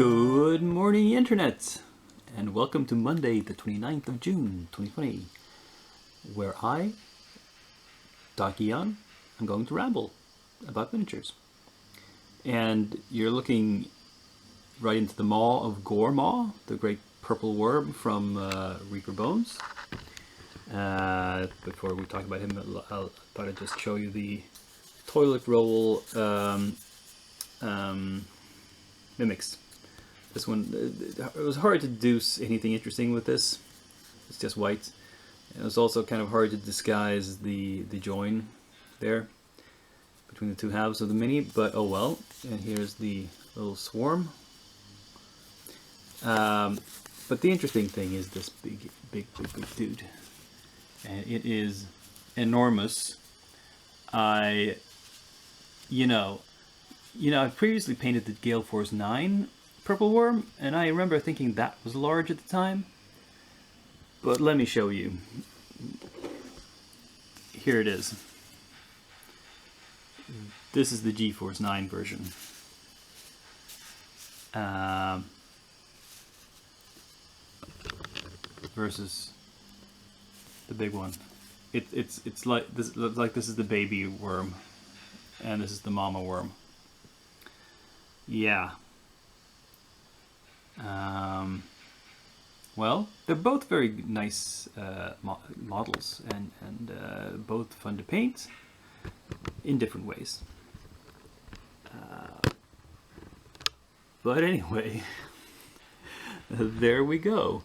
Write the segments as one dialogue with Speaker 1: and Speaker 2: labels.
Speaker 1: Good morning, Internet, and welcome to Monday, the 29th of June, 2020, where I, Dakian, am going to ramble about miniatures. And you're looking right into the maw of Gormaw, the great purple worm from Reaper Bones. Before we talk about him, I thought I'd just show you the toilet roll mimics. This one, it was hard to deduce anything interesting with this. It's just white. It was also kind of hard to disguise the join there between the two halves of the mini, but oh well. And here's the little swarm. But the interesting thing is this big dude. And it is enormous. I previously painted the Gale Force 9 purple worm, and I remember thinking that was large at the time. But let me show you. Here it is. This is the G-Force 9 version. Versus the big one. It's like this. Looks like this is the baby worm, and this is the mama worm. Yeah. Well, they're both very nice models, and both fun to paint in different ways. But anyway, there we go.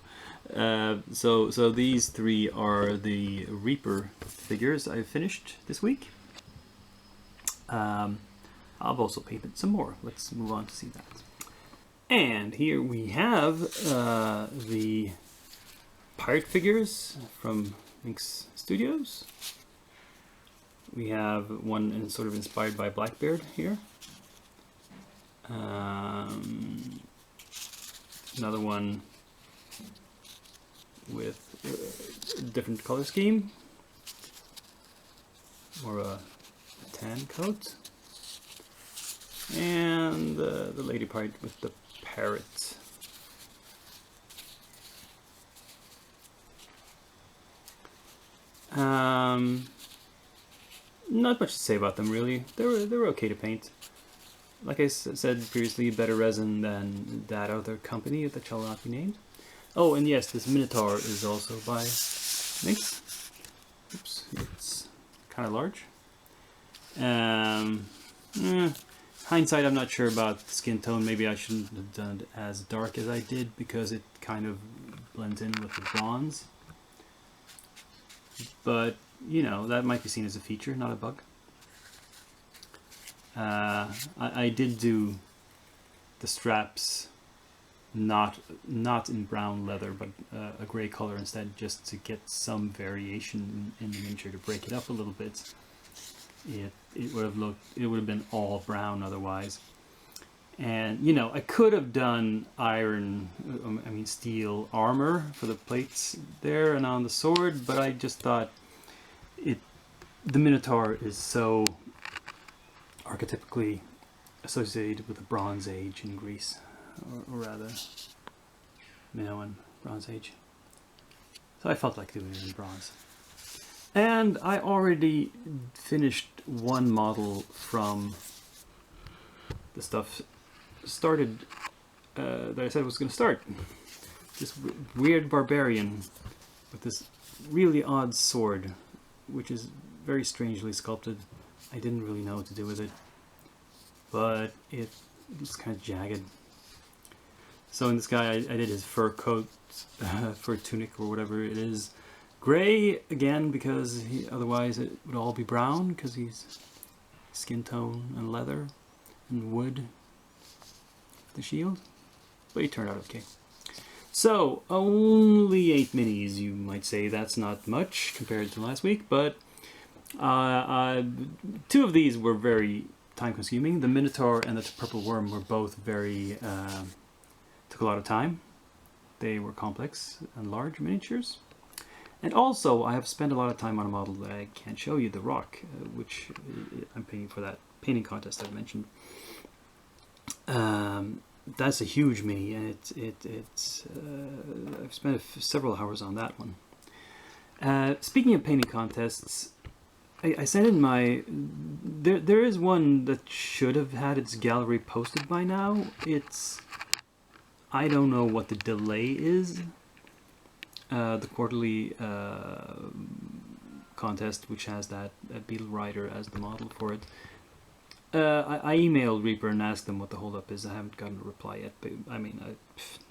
Speaker 1: So these three are the Reaper figures I've finished this week. I've also painted some more. Let's move on to see that. And here we have the pirate figures from Minx Studios. We have one sort of inspired by Blackbeard here. Another one with a different color scheme, more a tan coat, and the lady pirate with the parrot. Not much to say about them really. They were okay to paint. Like I said previously, better resin than that other company that shall not be named. Oh, and yes, this Minotaur is also by Minx. Oops, it's kind of large. Hindsight, I'm not sure about the skin tone. Maybe I shouldn't have done it as dark as I did because it kind of blends in with the bronze. But, that might be seen as a feature, not a bug. I did do the straps not in brown leather, but a gray color instead, just to get some variation in the miniature to break it up a little bit. It would have been all brown otherwise. And I could have done steel armor for the plates there and on the sword, but I just thought the Minotaur is so archetypically associated with the Bronze Age in Greece, or rather Minoan Bronze Age. So I felt like doing it in bronze. And I already finished one model from the stuff started that I said was going to start. This weird barbarian with this really odd sword, which is very strangely sculpted. I didn't really know what to do with it, but it's kind of jagged. So in this guy, I did his fur coat, fur tunic or whatever it is. Gray again, because otherwise it would all be brown, because he's skin tone and leather and wood for the shield. But he turned out okay. So only 8 minis, you might say. That's not much compared to last week, but 2 of these were very time consuming. The Minotaur and the Purple Worm were both very took a lot of time. They were complex and large miniatures. And also, I have spent a lot of time on a model that I can't show you, the Rock, which I'm painting for that painting contest I mentioned. that's a huge mini, and it's I've spent several hours on that one. Speaking of painting contests, I sent in my... There is one that should have had its gallery posted by now. I don't know what the delay is. The quarterly contest, which has that Beetle Rider as the model for it. I emailed Reaper and asked them what the holdup is. I haven't gotten a reply yet, but I mean,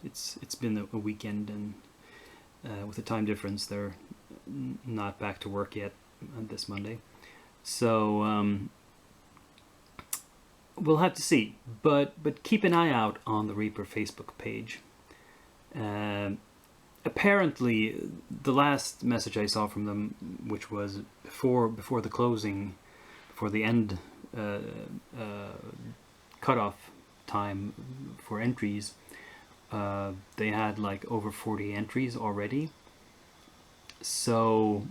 Speaker 1: it's been a weekend, and with the time difference, they're not back to work yet on this Monday. So we'll have to see. But keep an eye out on the Reaper Facebook page. Apparently, the last message I saw from them, which was before the closing, before the end cutoff time for entries, they had like over 40 entries already. So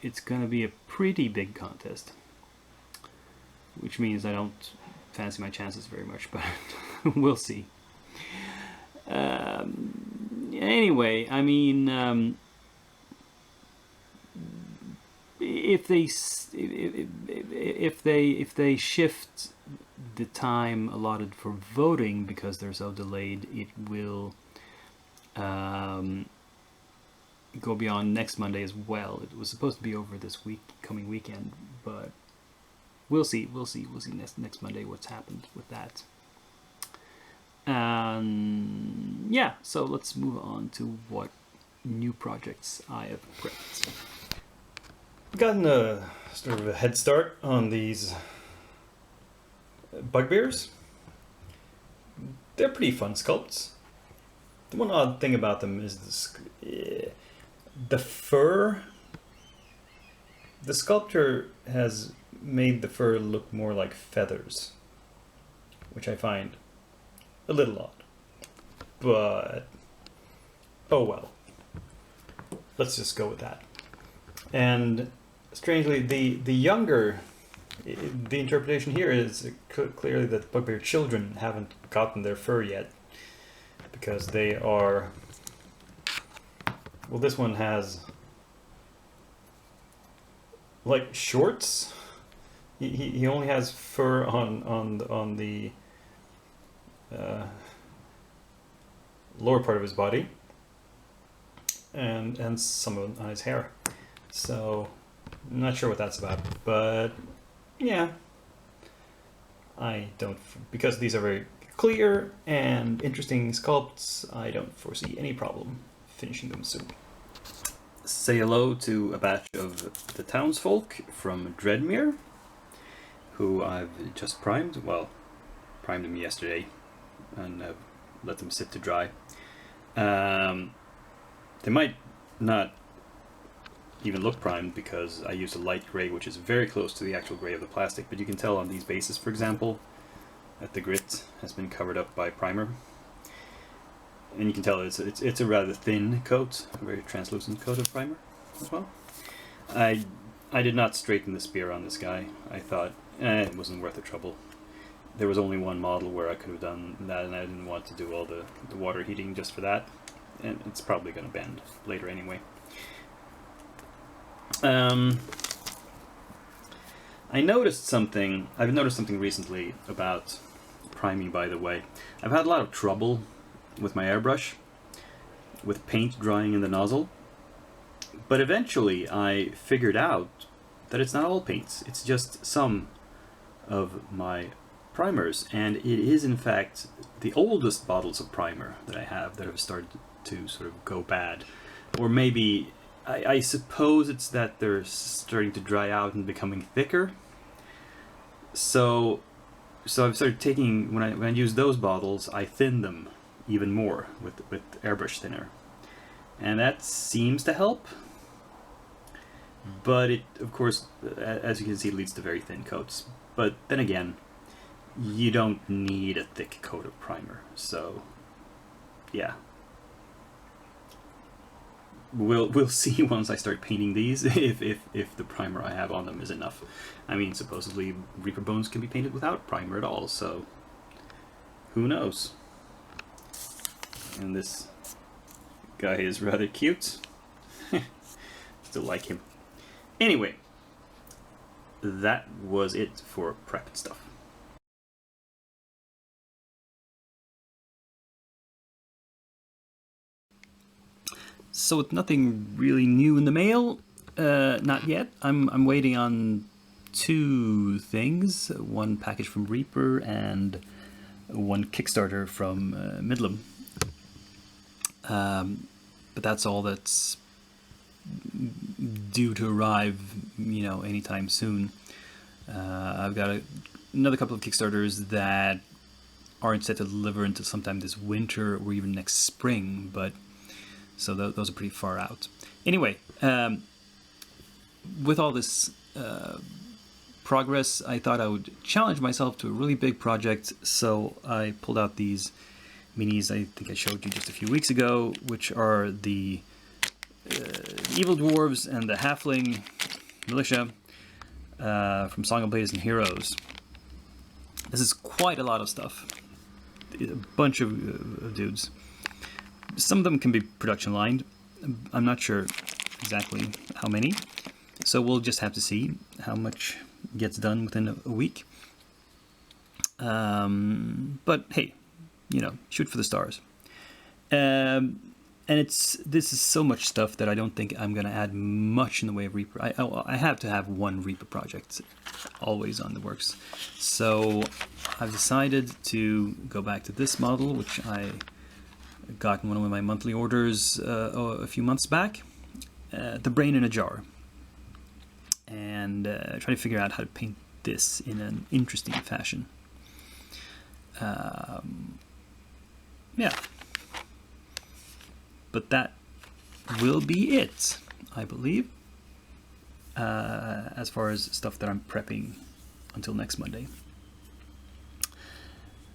Speaker 1: it's going to be a pretty big contest, which means I don't fancy my chances very much, but we'll see. Anyway, I mean, if they shift the time allotted for voting because they're so delayed, it will go beyond next Monday as well. It was supposed to be over this coming weekend, but we'll see next Monday what's happened with that. Yeah, so let's move on to what new projects I have prepped. I've gotten a sort of a head start on these Bugbears. They're pretty fun sculpts. The one odd thing about them is the fur. The sculptor has made the fur look more like feathers, which I find a little odd. But oh well. Let's just go with that. And strangely, the younger, the interpretation here is clearly that the Bugbear children haven't gotten their fur yet, because they are, well, this one has like shorts. He only has fur on the lower part of his body, and some of it on his hair. So I'm not sure what that's about, but yeah, I don't, because these are very clear and interesting sculpts, I don't foresee any problem finishing them soon. Say hello to a batch of the townsfolk from Dreadmere, who I've just primed. Well, primed them yesterday and let them sit to dry. They might not even look primed because I used a light gray, which is very close to the actual gray of the plastic, but you can tell on these bases, for example, that the grit has been covered up by primer. And you can tell it's a rather thin coat, a very translucent coat of primer as well. I did not straighten the spear on this guy. I thought it wasn't worth the trouble. There was only one model where I could have done that, and I didn't want to do all the water heating just for that. And it's probably going to bend later anyway. I've noticed something recently about priming, by the way. I've had a lot of trouble with my airbrush, with paint drying in the nozzle. But eventually I figured out that it's not all paints, it's just some of my primers, and it is in fact the oldest bottles of primer that I have that have started to sort of go bad. Or maybe, I suppose it's that they're starting to dry out and becoming thicker. So I've started taking, when I use those bottles, I thin them even more with airbrush thinner. And that seems to help. But it, of course, as you can see, leads to very thin coats. But then again, you don't need a thick coat of primer. So, yeah. We'll see once I start painting these if the primer I have on them is enough. I mean, supposedly Reaper Bones can be painted without primer at all, so who knows? And this guy is rather cute. Still like him. Anyway, that was it for prep and stuff. So with nothing really new in the mail, not yet. I'm waiting on two things: one package from Reaper and one Kickstarter from Midlam. But that's all that's due to arrive, you know, anytime soon. I've got another couple of Kickstarters that aren't set to deliver until sometime this winter or even next spring, but so those are pretty far out. Anyway, with all this progress, I thought I would challenge myself to a really big project, so I pulled out these minis I think I showed you just a few weeks ago, which are the Evil Dwarves and the Halfling Militia from Song of Blades and Heroes. This is quite a lot of stuff. A bunch of dudes. Some of them can be production lined. I'm not sure exactly how many. So we'll just have to see how much gets done within a week. But hey, you know, shoot for the stars. And this is so much stuff that I don't think I'm going to add much in the way of Reaper. I have to have one Reaper project always on the works. So I've decided to go back to this model, which I got in one of my monthly orders a few months back. The Brain in a Jar. And try to figure out how to paint this in an interesting fashion. Yeah. But that will be it, I believe, as far as stuff that I'm prepping until next Monday.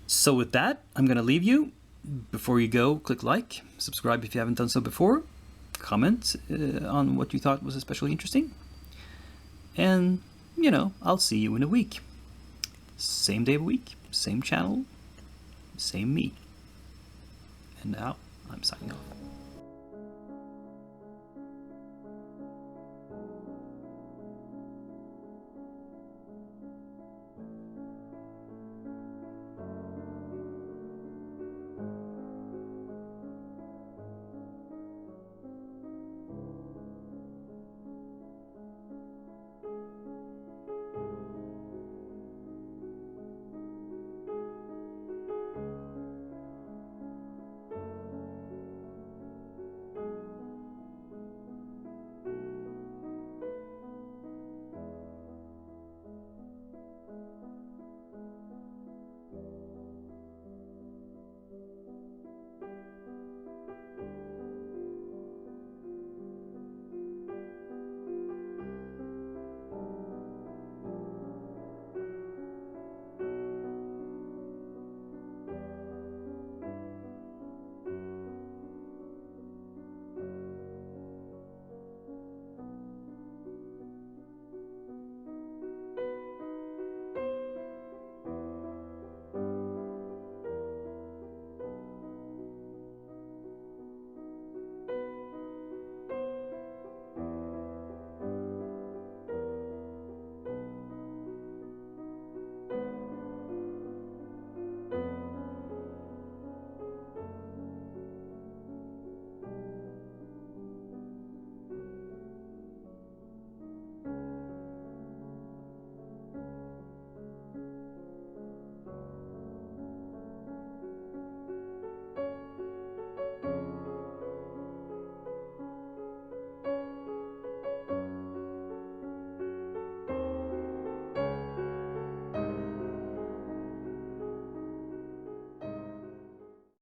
Speaker 1: So with that, I'm going to leave you. Before you go, click like, subscribe if you haven't done so before, comment on what you thought was especially interesting, and, you know, I'll see you in a week. Same day of the week, same channel, same me. And now, I'm signing off.